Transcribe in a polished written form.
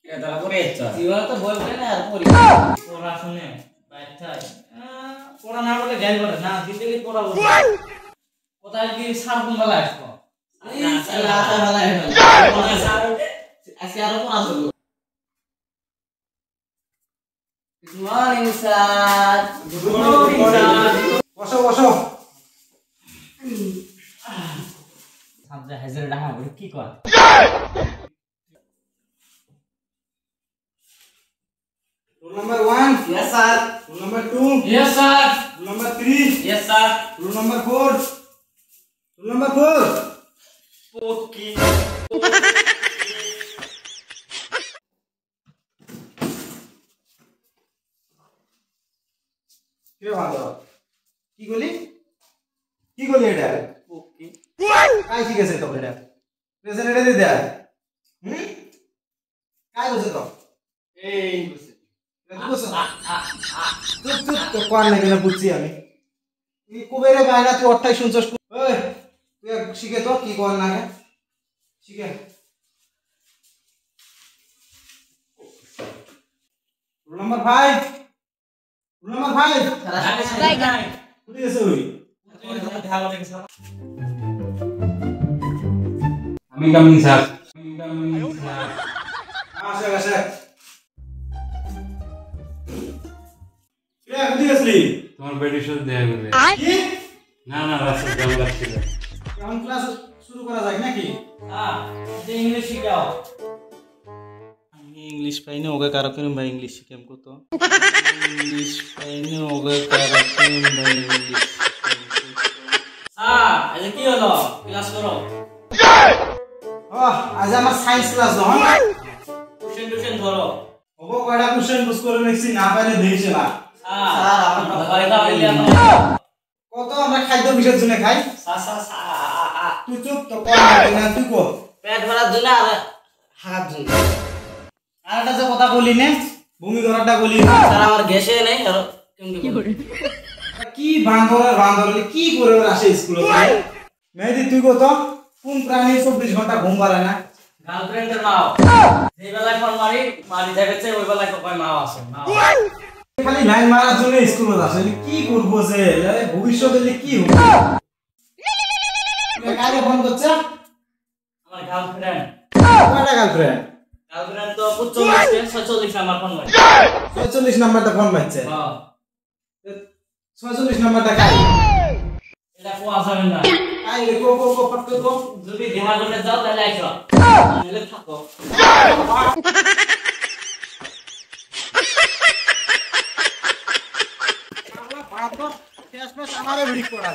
এটা করে ইচ্ছা জীবন তো বলবে না আর পড়ি পড়া শুনে বাইঠাই পড়া না বলে গাইল বলে না দিতে কি পড়া বলে কোথায় কি সার কুম্বালা আসবো এই সালা সালা আজকে আরো পড়া হলো good morning sir good morning sir বসো বসো সাবজা হাজার টাকা বলে কি কর Rule number 1. Yes sir Rule number 2. Yes sir Rule number 3. Yes sir Rule number 4. Rule number 4. पोकी কে ভালো কি বলি এটা पोकी কাই শিখেছে তো এটা প্রেজেন্ট এটা দিয়ে দেয় কাই বসে তো এই বসে এটা বসে চুপ তো কোন লাগে না বুঝছি আমি তুই কুবেরে বাইনা তুই অর্থাই শুনছস ওই তুই শিখে তো কি কোন লাগে শিখে রুল নাম্বার 5 রুল নাম্বার 5 কুড়ি আছে ওই আমি কামিং স্যার আসে আসে কে কুড়ি আসলি তোমার বেটির সাথে দেখা করবে কি না না রাস্তা জাম লাগছিল কেমন ক্লাস শুরু করা যায় নাকি इंग्लिश শিখাও আমি ইংলিশ পাইনি ওকে কারো কেন ভাই ইংলিশ শিখাম কত ইংলিশ পাইনি ওকে কারো কেন ভাই ইংলিশ স্যার এটা কি হলো ক্লাস করো আজ আমার সায়েন্স ক্লাস দাও টিউশন ধরো ওগো কয়টা কোশ্চেন বুঝ করে নিছি না পাইলে দেইছে না স্যার আমার ভয়টা হইলে না কত আমরা খাদ্য বিষয়ের জন্য খাই স্যার তুই চুপ তো কোন লাগে না তুই কো পেট ভরার জন্য আর হাত জন্য আর একটা যে কথা বলি নে ভূমি ধরাটা বলি না স্যার আমার গ্যাসে নেই আর কি করে কি বান্দর কি করে ওরা আসে স্কুলে মেহেদি তুই কো তো কোন প্রাণী 24 ঘন্টা ঘুম পারে না গার্লফ্রেন্ডের মাও যেই বেলায় ফোন মারি দেখেছে ওই বেলায় কয় মাও আসে মাও খালি লাইন মারার জন্য স্কুলে আসে কি করবো যে ভবিষ্যতে কি হবে কাকে ফোন করছে আমার গার্লফ্রেন্ড কয়টা গার্লফ্রেন্ড গার্লফ্রেন্ড তো 45 আমার ফোন মারি 46 নাম্বারটা ফোন মারছে হ্যাঁ 46 নাম্বারটা কাই এটা কোয়া যাবে না কাই রে কো ফট কো যদি দেখা করতে যাও তাহলে আইসো নাহলে থাকো আমারে ভিড় করা